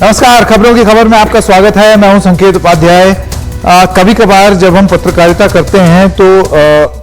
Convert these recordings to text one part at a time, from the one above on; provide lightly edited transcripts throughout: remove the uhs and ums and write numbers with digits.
नमस्कार, खबरों की खबर में आपका स्वागत है। मैं हूं संकेत उपाध्याय। कभी कभार जब हम पत्रकारिता करते हैं तो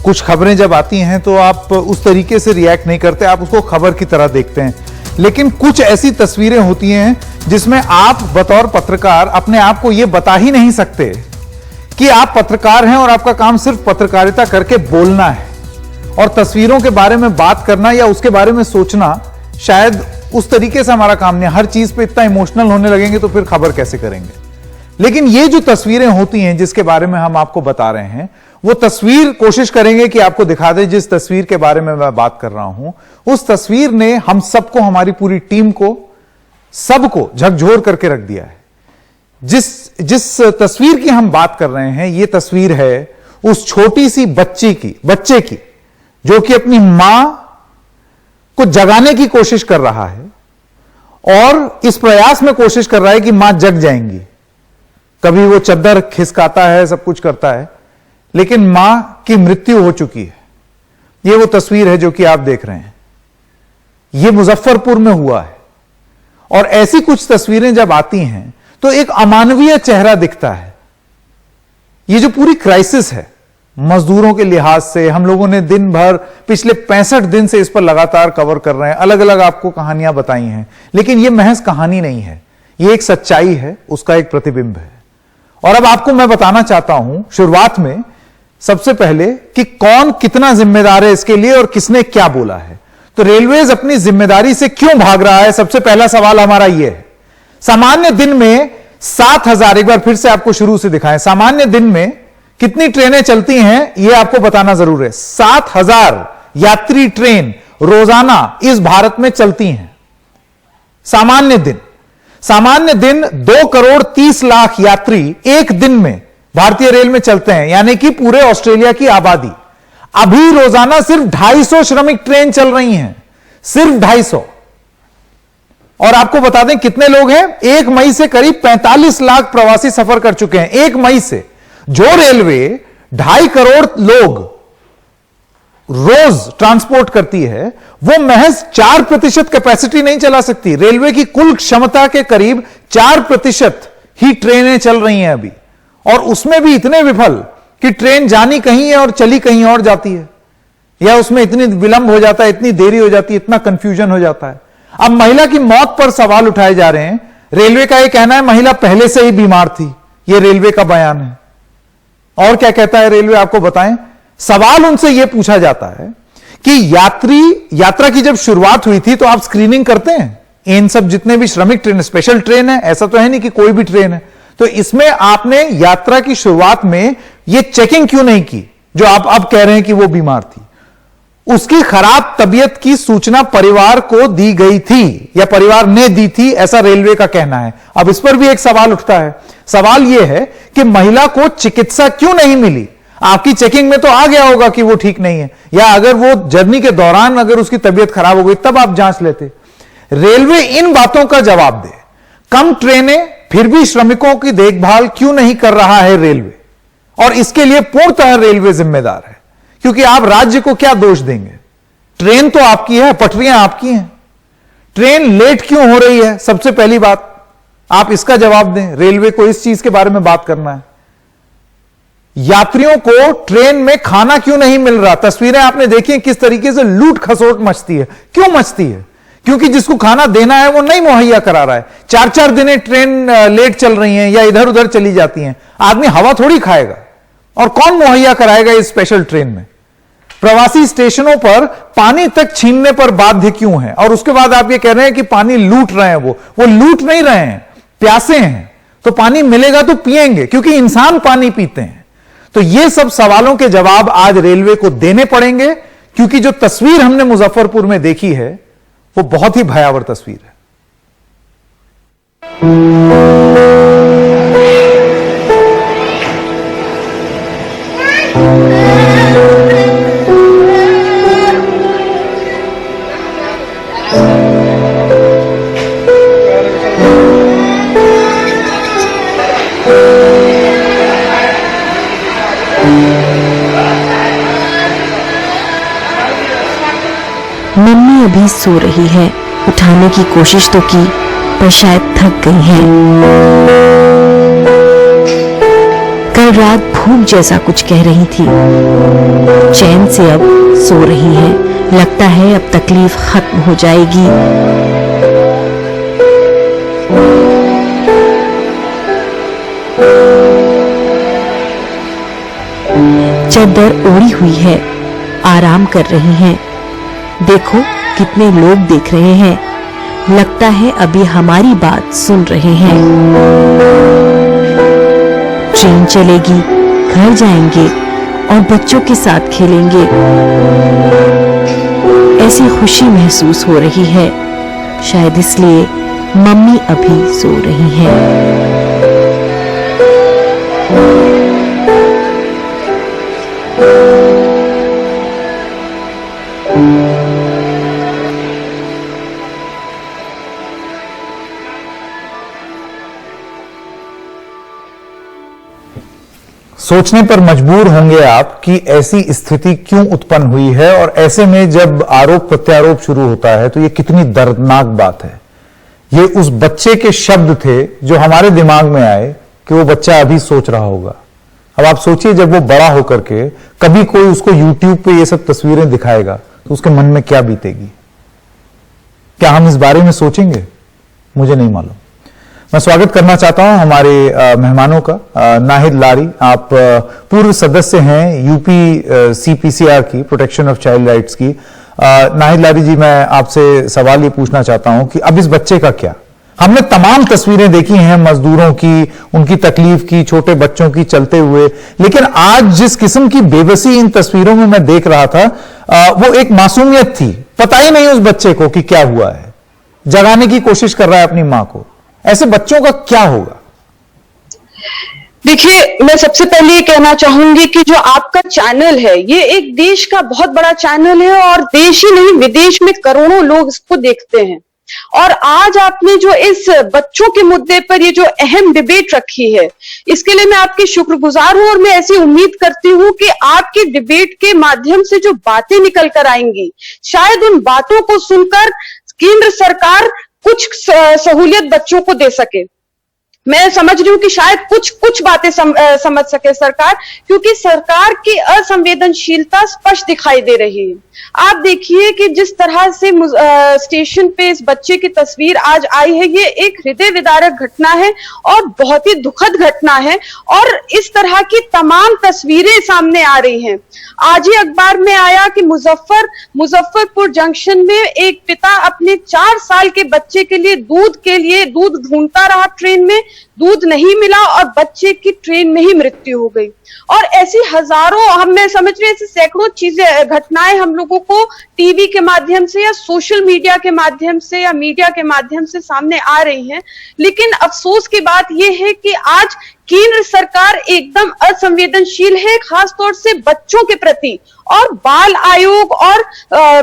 कुछ खबरें जब आती हैं तो आप उस तरीके से रिएक्ट नहीं करते, आप उसको खबर की तरह देखते हैं। लेकिन कुछ ऐसी तस्वीरें होती हैं जिसमें आप बतौर पत्रकार अपने आप को यह बता ही नहीं सकते कि आप पत्रकार हैं और आपका काम सिर्फ पत्रकारिता करके बोलना है, और तस्वीरों के बारे में बात करना या उसके बारे में सोचना शायद उस तरीके से हमारा काम नहीं। हर चीज पे इतना इमोशनल होने लगेंगे तो फिर खबर कैसे करेंगे। लेकिन ये जो तस्वीरें होती हैं जिसके बारे में हम आपको बता रहे हैं, वो तस्वीर कोशिश करेंगे कि आपको दिखा दे। जिस तस्वीर के बारे में मैं बात कर रहा हूं, उस तस्वीर ने हम सबको, हमारी पूरी टीम को, सबको झकझोर करके रख दिया है। जिस तस्वीर की हम बात कर रहे हैं, ये तस्वीर है उस छोटी सी बच्चे की जो कि अपनी मां को जगाने की कोशिश कर रहा है और इस प्रयास में कोशिश कर रहा है कि मां जग जाएंगी। कभी वो चद्दर खिसकाता है, सब कुछ करता है, लेकिन मां की मृत्यु हो चुकी है। ये वो तस्वीर है जो कि आप देख रहे हैं। ये मुजफ्फरपुर में हुआ है। और ऐसी कुछ तस्वीरें जब आती हैं तो एक अमानवीय चेहरा दिखता है। ये जो पूरी क्राइसिस है मजदूरों के लिहाज से, हम लोगों ने दिन भर पिछले 65 दिन से इस पर लगातार कवर कर रहे हैं, अलग अलग आपको कहानियां बताई हैं। लेकिन यह महज कहानी नहीं है, यह एक सच्चाई है, उसका एक प्रतिबिंब है। और अब आपको मैं बताना चाहता हूं शुरुआत में सबसे पहले कि कौन कितना जिम्मेदार है इसके लिए और किसने क्या बोला है। तो रेलवेज अपनी जिम्मेदारी से क्यों भाग रहा है, सबसे पहला सवाल हमारा यह है। सामान्य दिन में 7,000, एक बार फिर से आपको शुरू से दिखाएं, सामान्य दिन में कितनी ट्रेनें चलती हैं यह आपको बताना जरूर है। 7,000 यात्री ट्रेन रोजाना इस भारत में चलती हैं। सामान्य दिन 2 करोड़ 30 लाख यात्री एक दिन में भारतीय रेल में चलते हैं, यानी कि पूरे ऑस्ट्रेलिया की आबादी। अभी रोजाना सिर्फ 250 श्रमिक ट्रेन चल रही हैं, सिर्फ 250। और आपको बता दें कितने लोग हैं, 1 मई से करीब 45 लाख प्रवासी सफर कर चुके हैं। 1 मई से जो रेलवे 2.5 करोड़ लोग रोज ट्रांसपोर्ट करती है, वो महज 4% कैपेसिटी नहीं चला सकती। रेलवे की कुल क्षमता के करीब 4% ही ट्रेनें चल रही हैं अभी, और उसमें भी इतने विफल कि ट्रेन जानी कहीं है और चली कहीं और जाती है, या उसमें इतनी विलंब हो जाता है, इतनी देरी हो जाती है, इतना कंफ्यूजन हो जाता है। अब महिला की मौत पर सवाल उठाए जा रहे हैं। रेलवे का यह कहना है महिला पहले से ही बीमार थी, यह रेलवे का बयान है। और क्या कहता है रेलवे, आपको बताएं। सवाल उनसे यह पूछा जाता है कि यात्रा की जब शुरुआत हुई थी तो आप स्क्रीनिंग करते हैं इन सब जितने भी श्रमिक ट्रेन, स्पेशल ट्रेन है, ऐसा तो है नहीं कि कोई भी ट्रेन है, तो इसमें आपने यात्रा की शुरुआत में यह चेकिंग क्यों नहीं की जो आप अब कह रहे हैं कि वो बीमार थी। उसकी खराब तबीयत की सूचना परिवार को दी गई थी या परिवार ने दी थी, ऐसा रेलवे का कहना है। अब इस पर भी एक सवाल उठता है। सवाल यह है कि महिला को चिकित्सा क्यों नहीं मिली। आपकी चेकिंग में तो आ गया होगा कि वो ठीक नहीं है, या अगर वो जर्नी के दौरान अगर उसकी तबीयत खराब हो गई तब आप जांच लेते। रेलवे इन बातों का जवाब दे। कम ट्रेनें, फिर भी श्रमिकों की देखभाल क्यों नहीं कर रहा है रेलवे, और इसके लिए पूर्णतः रेलवे जिम्मेदार है। क्योंकि आप राज्य को क्या दोष देंगे, ट्रेन तो आपकी है, पटरियां आपकी हैं। ट्रेन लेट क्यों हो रही है, सबसे पहली बात आप इसका जवाब दें। रेलवे को इस चीज के बारे में बात करना है। यात्रियों को ट्रेन में खाना क्यों नहीं मिल रहा। तस्वीरें आपने देखी किस तरीके से लूट खसोट मचती है। क्यों मचती है? क्योंकि जिसको खाना देना है वो नहीं मुहैया करा रहा है। 4-4 दिन ट्रेन लेट चल रही हैं या इधर उधर चली जाती हैं। आदमी हवा थोड़ी खाएगा, और कौन मुहैया कराएगा इस स्पेशल ट्रेन में। प्रवासी स्टेशनों पर पानी तक छीनने पर बाध्य क्यों है, और उसके बाद आप ये कह रहे हैं कि पानी लूट रहे हैं। वो लूट नहीं रहे हैं, प्यासे हैं, तो पानी मिलेगा तो पिएंगे, क्योंकि इंसान पानी पीते हैं। तो ये सब सवालों के जवाब आज रेलवे को देने पड़ेंगे, क्योंकि जो तस्वीर हमने मुजफ्फरपुर में देखी है वो बहुत ही भयावह तस्वीर है। मम्मी अभी सो रही है, उठाने की कोशिश तो की पर शायद थक गई हैं। कल रात भूख जैसा कुछ कह रही थी। चैन से अब सो रही है। लगता है अब तकलीफ खत्म हो जाएगी। चादर ओढ़ी हुई है, आराम कर रही हैं। देखो कितने लोग देख रहे हैं। लगता है अभी हमारी बात सुन रहे हैं। ट्रेन चलेगी, घर जाएंगे और बच्चों के साथ खेलेंगे। ऐसी खुशी महसूस हो रही है। शायद इसलिए मम्मी अभी सो रही हैं। सोचने पर मजबूर होंगे आप कि ऐसी स्थिति क्यों उत्पन्न हुई है, और ऐसे में जब आरोप प्रत्यारोप शुरू होता है तो ये कितनी दर्दनाक बात है। ये उस बच्चे के शब्द थे जो हमारे दिमाग में आए कि वो बच्चा अभी सोच रहा होगा। अब आप सोचिए जब वो बड़ा होकर के कभी कोई उसको YouTube पे ये सब तस्वीरें दिखाएगा तो उसके मन में क्या बीतेगी। क्या हम इस बारे में सोचेंगे? मुझे नहीं मालूम। मैं स्वागत करना चाहता हूं हमारे मेहमानों का। नाहिद लारी, आप पूर्व सदस्य हैं यूपी CPCR की, प्रोटेक्शन ऑफ चाइल्ड राइट्स की। नाहिद लारी जी, मैं आपसे सवाल ये पूछना चाहता हूं कि अब इस बच्चे का क्या? हमने तमाम तस्वीरें देखी हैं मजदूरों की, उनकी तकलीफ की, छोटे बच्चों की चलते हुए, लेकिन आज जिस किस्म की बेबसी इन तस्वीरों में मैं देख रहा था, वो एक मासूमियत थी। पता ही नहीं उस बच्चे को कि क्या हुआ है। जगाने की कोशिश कर रहा है अपनी मां को। ऐसे बच्चों का क्या होगा? देखिए, मैं सबसे पहले ये कहना चाहूंगी कि जो आपका चैनल है, ये एक देश का बहुत बड़ा चैनल है और देश ही नहीं विदेश में करोड़ों लोग इसको देखते हैं। और आज आपने जो इस बच्चों के मुद्दे पर ये जो अहम डिबेट रखी है, इसके लिए मैं आपकी शुक्रगुजार हूं और मैं ऐसी उम्मीद करती हूं कि आपकी डिबेट के माध्यम से जो बातें निकल कर आएंगी, शायद उन बातों को सुनकर केंद्र सरकार कुछ सहूलियत बच्चों को दे सके। मैं समझ रही हूं कि शायद कुछ बातें समझ सके सरकार, क्योंकि सरकार की असंवेदनशीलता स्पष्ट दिखाई दे रही है। आप देखिए कि जिस तरह से स्टेशन पे इस बच्चे की तस्वीर आज आई है, ये एक हृदय विदारक घटना है और बहुत ही दुखद घटना है। और इस तरह की तमाम तस्वीरें सामने आ रही हैं। आज ही अखबार में आया कि मुजफ्फरपुर जंक्शन में एक पिता अपने 4 साल के बच्चे के लिए दूध ढूंढता रहा। ट्रेन में दूध नहीं मिला और बच्चे की ट्रेन में ही मृत्यु हो गई। और ऐसी हजारों, मैं समझ रही हूँ ऐसी सैकड़ों चीजें, घटनाएं हम लोगों को टीवी के माध्यम से या सोशल मीडिया के माध्यम से या मीडिया के माध्यम से सामने आ रही हैं। लेकिन अफसोस की बात यह है कि आज केंद्र सरकार एकदम असंवेदनशील है, खासतौर से बच्चों के प्रति। और बाल आयोग और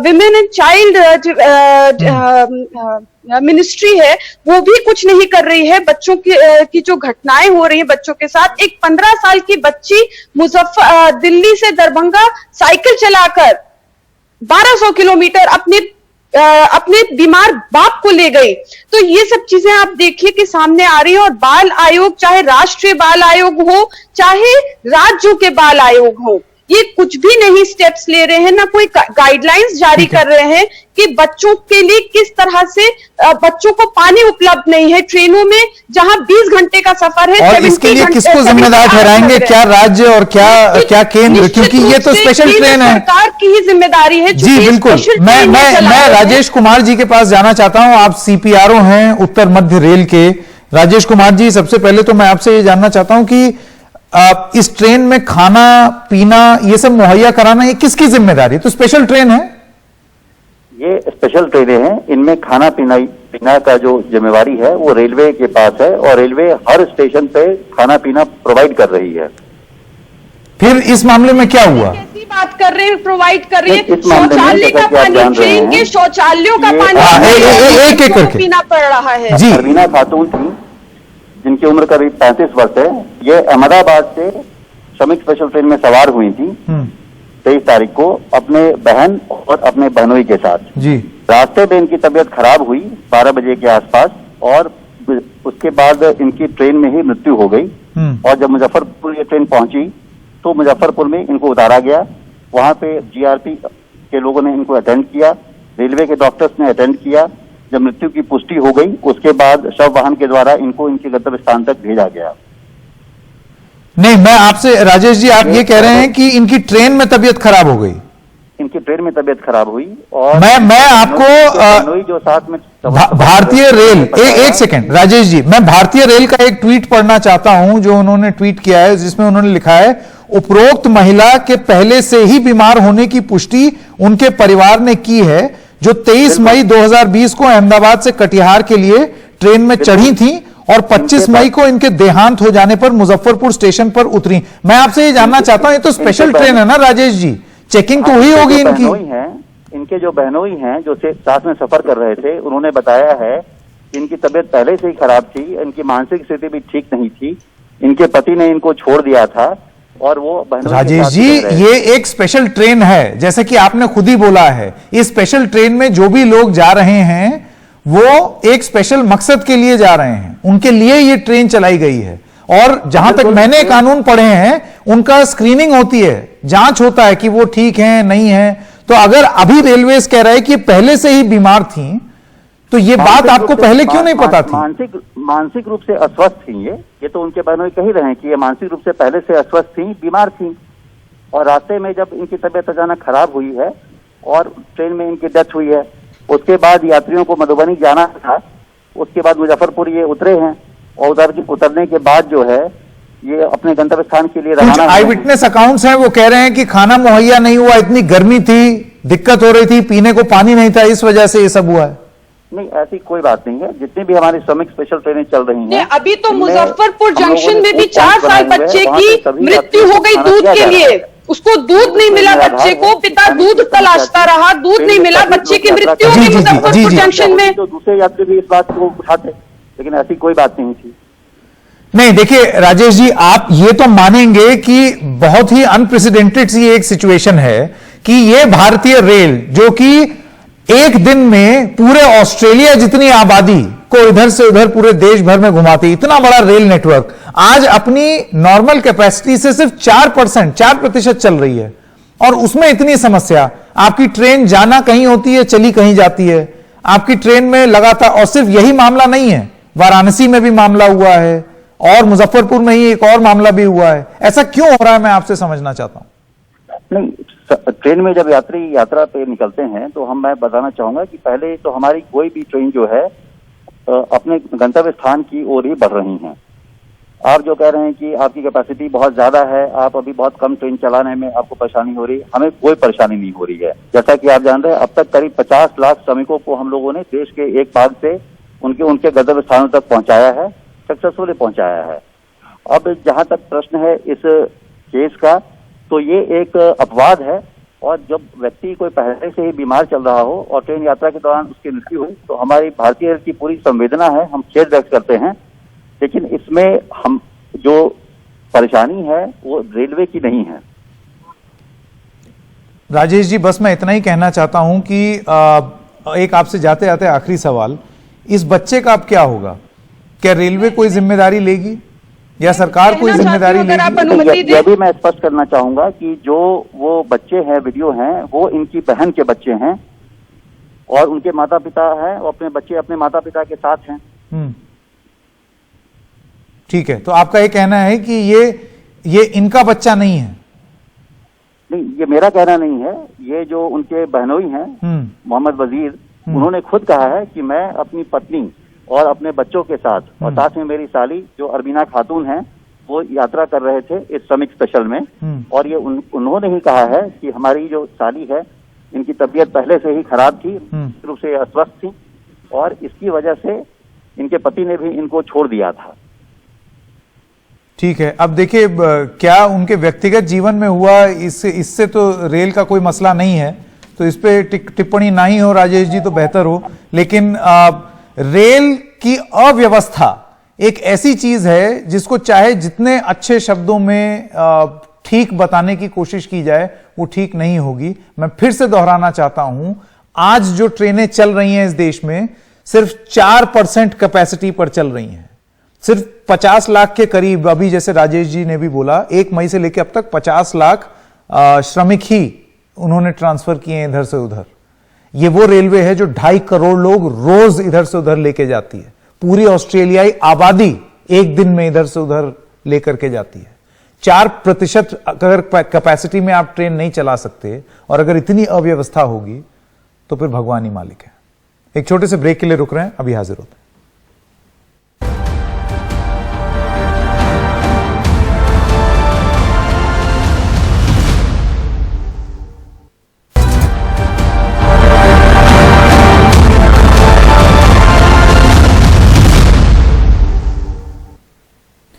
विमेन एंड चाइल्ड मिनिस्ट्री है, वो भी कुछ नहीं कर रही है। बच्चों की जो घटनाएं हो रही है बच्चों के साथ, एक 15 साल की बच्ची दिल्ली से दरभंगा साइकिल चलाकर 1200 किलोमीटर अपने बीमार बाप को ले गई। तो ये सब चीजें आप देखिए कि सामने आ रही है। और बाल आयोग, चाहे राष्ट्रीय बाल आयोग हो चाहे राज्यों के बाल आयोग हो, ये कुछ भी नहीं स्टेप्स ले रहे हैं, ना कोई गाइडलाइंस जारी कर रहे हैं कि बच्चों के लिए किस तरह से बच्चों को पानी उपलब्ध नहीं है ट्रेनों में, जहां 20 घंटे का सफर है। और इसके लिए किसको जिम्मेदार ठहराएंगे? क्या राज्य और क्या केंद्र? क्योंकि ये तो स्पेशल ट्रेन है, सरकार की ही जिम्मेदारी है। जी बिल्कुल। मैं राजेश कुमार जी के पास जाना चाहता हूं। आप CPRO हैं उत्तर मध्य रेल के। राजेश कुमार जी, सबसे पहले तो मैं आपसे ये जानना चाहता हूं कि इस ट्रेन में खाना पीना ये सब मुहैया कराना ये किसकी जिम्मेदारी? तो स्पेशल ट्रेन है, ये स्पेशल ट्रेनें हैं, इनमें खाना पीना का जो जिम्मेवारी है वो रेलवे के पास है और रेलवे हर स्टेशन पे खाना पीना प्रोवाइड कर रही है। फिर इस मामले में क्या हुआ? कैसी बात कर रहे हैं? प्रोवाइड कर रही है शौचालय का पानी, ट्रेन के शौचालयों का पानी एक करके पीना पड़ रहा है। जी, अरवीना खातून थी जिनकी उम्र करीब 35 वर्ष है। ये अहमदाबाद से श्रमिक स्पेशल ट्रेन में सवार हुई थी 23 तारीख को अपने बहन और अपने बहनोई के साथ। जी, रास्ते में इनकी तबीयत खराब हुई 12 बजे के आसपास और उसके बाद इनकी ट्रेन में ही मृत्यु हो गई। और जब मुजफ्फरपुर ये ट्रेन पहुंची तो मुजफ्फरपुर में इनको उतारा गया। वहां पे जीआरपी के लोगों ने इनको अटेंड किया, रेलवे के डॉक्टर्स ने अटेंड किया। जब मृत्यु की पुष्टि हो गई उसके बाद शव वाहन के द्वारा इनको इनके गंतव्य स्थान तक भेजा गया। नहीं, मैं आपसे राजेश जी, आप ये कह रहे हैं कि इनकी ट्रेन में तबीयत खराब हो गई? इनकी ट्रेन में तबीयत खराब हुई। और मैं आपको जो साथ में भारतीय रेल, एक सेकंड राजेश जी, मैं भारतीय रेल का एक ट्वीट पढ़ना चाहता हूं जो उन्होंने ट्वीट किया है, जिसमें उन्होंने लिखा है, उपरोक्त महिला के पहले से ही बीमार होने की पुष्टि उनके परिवार ने की है, जो 23 मई 2020 को अहमदाबाद से कटिहार के लिए ट्रेन में चढ़ी थी और 25 मई को इनके देहांत हो जाने पर मुजफ्फरपुर स्टेशन पर उतरी। मैं आपसे ये जानना चाहता हूं, ये तो स्पेशल ट्रेन है ना राजेश जी, चेकिंग तो हुई होगी इनकी? इनके जो बहनोई हैं जो साथ में सफर कर रहे थे, उन्होंने बताया है कि इनकी तबीयत पहले से ही खराब थी, इनकी मानसिक स्थिति भी ठीक नहीं थी, इनके पति ने इनको छोड़ दिया था और वो बहनोई। राजेश जी, ये एक स्पेशल ट्रेन है, जैसे कि आपने खुद ही बोला है, इस स्पेशल ट्रेन में जो भी लोग जा रहे हैं वो एक स्पेशल मकसद के लिए जा रहे हैं, उनके लिए ये ट्रेन चलाई गई है। और जहां तक मैंने कानून पढ़े हैं, उनका स्क्रीनिंग होती है, जांच होता है कि वो ठीक है नहीं है। तो अगर अभी रेलवेज कह रहा है कि पहले से ही बीमार थी, तो ये बात आपको पहले क्यों नहीं पता थी? मानसिक रूप से अस्वस्थ थी ये तो उनके बहनोई कह ही रहे हैं कि ये मानसिक रूप से पहले से अस्वस्थ थी, बीमार थी। और रास्ते में जब इनकी तबीयत अचानक खराब हुई है और ट्रेन में इनकी डेथ हुई है, उसके बाद यात्रियों को मधुबनी जाना था, उसके बाद मुजफ्फरपुर ये उतरे हैं और उतरने के बाद जो है ये अपने गंतव्य स्थान के लिए रवाना। आई विटनेस अकाउंट्स हैं, वो कह रहे हैं कि खाना मुहैया नहीं हुआ, इतनी गर्मी थी, दिक्कत हो रही थी, पीने को पानी नहीं था, इस वजह से ये सब हुआ है। नहीं, ऐसी कोई बात नहीं है। जितनी भी हमारी श्रमिक स्पेशल ट्रेनें चल रही हैं, अभी तो मुजफ्फरपुर जंक्शन में भी 4 साल बच्चे की मृत्यु हो गई दूध के लिए। उसको दूध नहीं मिला बच्चे को, पिता दूध तलाशता रहा, दूध नहीं मिला, बच्चे की मृत्यु हो गई मुजफ्फरपुर जंक्शन में। तो दूसरे यात्री भी इस बात को उठाते, लेकिन ऐसी कोई बात नहीं थी। नहीं, देखिए राजेश जी, आप ये तो मानेंगे कि बहुत ही अनप्रेसिडेंटेड सी एक सिचुएशन है कि ये भारतीय रेल, जो कि एक दिन में पूरे ऑस्ट्रेलिया जितनी आबादी को इधर से उधर पूरे देश भर में घुमाती, इतना बड़ा रेल नेटवर्क, आज अपनी नॉर्मल कैपेसिटी से सिर्फ 4% चल रही है। और उसमें इतनी समस्या, आपकी ट्रेन जाना कहीं होती है, चली कहीं जाती है, आपकी ट्रेन में लगातार। और सिर्फ यही मामला नहीं है, वाराणसी में भी मामला हुआ है और मुजफ्फरपुर में ही एक और मामला भी हुआ है। ऐसा क्यों हो रहा है, मैं आपसे समझना चाहता हूं। नहीं, ट्रेन में जब यात्री यात्रा पे निकलते हैं तो मैं बताना चाहूंगा कि पहले तो हमारी कोई भी ट्रेन जो है अपने गंतव्य स्थान की ओर ही बढ़ रही हैं। आप जो कह रहे हैं कि आपकी कैपेसिटी बहुत ज्यादा है, आप अभी बहुत कम ट्रेन चलाने में आपको परेशानी हो रही है, हमें कोई परेशानी नहीं हो रही है। जैसा कि आप जान रहे हैं, अब तक करीब 50 लाख श्रमिकों को हम लोगों ने देश के एक भाग से उनके गंतव्य स्थानों तक पहुंचाया है, सक्सेसफुली पहुंचाया है। अब जहां तक प्रश्न है इस केस का, तो ये एक अपवाद है। और जब व्यक्ति कोई पहले से ही बीमार चल रहा हो और ट्रेन यात्रा के दौरान उसकी मृत्यु हुई, तो हमारी भारतीय रेल की पूरी संवेदना है, हम खेद व्यक्त करते हैं। लेकिन इसमें हम जो परेशानी है वो रेलवे की नहीं है। राजेश जी, बस मैं इतना ही कहना चाहता हूं कि एक आपसे जाते जाते आखिरी सवाल, इस बच्चे का अब क्या होगा? क्या रेलवे कोई जिम्मेदारी लेगी या सरकार कोई जिम्मेदारी लेगी? यह भी मैं स्पष्ट करना चाहूंगा कि जो वो बच्चे हैं, वीडियो हैं, वो इनकी बहन के बच्चे हैं और उनके माता पिता हैं और अपने बच्चे अपने माता पिता के साथ हैं। ठीक है, तो आपका ये कहना है कि ये इनका बच्चा नहीं है? नहीं, ये मेरा कहना नहीं है। ये जो उनके बहनोई हैं, मोहम्मद वजीर, उन्होंने खुद कहा है कि मैं अपनी पत्नी और अपने बच्चों के साथ और साथ में मेरी साली जो अरबीना खातून है, वो यात्रा कर रहे थे इस श्रमिक स्पेशल में। और ये उन्होंने ही कहा है कि हमारी जो साली है, इनकी तबीयत पहले से ही खराब थी, रूप से अस्वस्थ थी और इसकी वजह से इनके पति ने भी इनको छोड़ दिया था। ठीक है, अब देखिए क्या उनके व्यक्तिगत जीवन में हुआ, इससे तो रेल का कोई मसला नहीं है, तो इस पे टिप्पणी ना ही हो राजेश जी तो बेहतर हो। लेकिन रेल की अव्यवस्था एक ऐसी चीज है जिसको चाहे जितने अच्छे शब्दों में ठीक बताने की कोशिश की जाए, वो ठीक नहीं होगी। मैं फिर से दोहराना चाहता हूं, आज जो ट्रेनें चल रही हैं इस देश में, सिर्फ 4% कैपेसिटी पर चल रही हैं। सिर्फ 50 लाख के करीब, अभी जैसे राजेश जी ने भी बोला, 1 मई से लेकर अब तक 50 लाख श्रमिक ही उन्होंने ट्रांसफर किए हैं इधर से उधर। ये वो रेलवे है जो 2.5 करोड़ लोग रोज इधर से उधर लेके जाती है। पूरी ऑस्ट्रेलियाई आबादी एक दिन में इधर से उधर लेकर के जाती है। 4% अगर कैपेसिटी में आप ट्रेन नहीं चला सकते और अगर इतनी अव्यवस्था होगी तो फिर भगवान ही मालिक है। एक छोटे से ब्रेक के लिए रुक रहे हैं, अभी हाजिर होते हैं।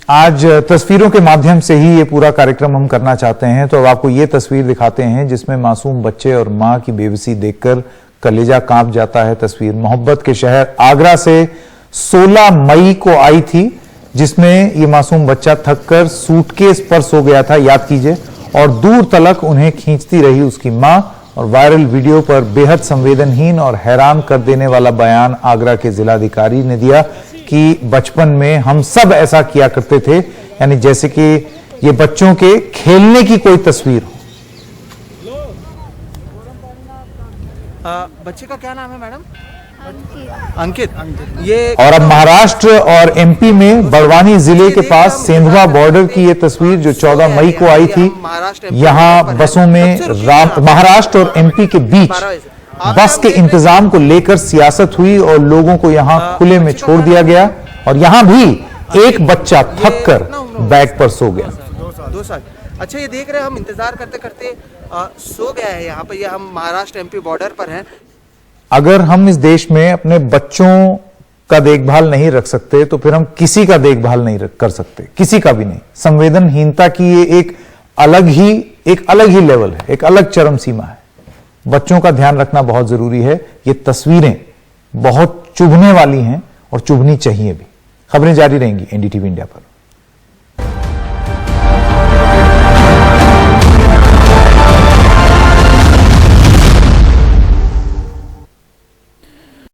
आज तस्वीरों के माध्यम से ही ये पूरा कार्यक्रम हम करना चाहते हैं, तो अब आपको ये तस्वीर दिखाते हैं जिसमें मासूम बच्चे और मां की बेबसी देखकर कलेजा कांप जाता है। तस्वीर मोहब्बत के शहर आगरा से 16 मई को आई थी, जिसमें ये मासूम बच्चा थककर सूटकेस पर सो गया था, याद कीजिए, और दूर तलक उन्हें खींचती रही उसकी मां। और वायरल वीडियो पर बेहद संवेदनहीन और हैरान कर देने वाला बयान आगरा के जिलाधिकारी ने दिया कि बचपन में हम सब ऐसा किया करते थे, यानी जैसे कि ये बच्चों के खेलने की कोई तस्वीर हो। बच्चे का क्या नाम है मैडम? अंकित। ये और अब महाराष्ट्र और एमपी में बड़वानी जिले के पास सेंधवा बॉर्डर की ये तस्वीर जो 14 मई को आई थी। यहां बसों में महाराष्ट्र और एमपी के बीच बस के इंतजाम को लेकर सियासत हुई और लोगों को यहां खुले में छोड़ दिया गया। और यहां भी एक बच्चा थककर बैग पर सो गया। 2 साल। अच्छा, ये देख रहे हैं हम, इंतजार करते करते सो गया है यहाँ पे। ये हम महाराष्ट्र एमपी बॉर्डर पर हैं। अगर हम इस देश में अपने बच्चों का देखभाल नहीं रख सकते तो फिर हम किसी का देखभाल नहीं कर सकते, किसी का भी नहीं। संवेदनहीनता की ये एक अलग ही लेवल है, एक अलग चरम सीमा है। बच्चों का ध्यान रखना बहुत जरूरी है। ये तस्वीरें बहुत चुभने वाली हैं और चुभनी चाहिए भी। खबरें जारी रहेंगी एनडीटीवी इंडिया पर।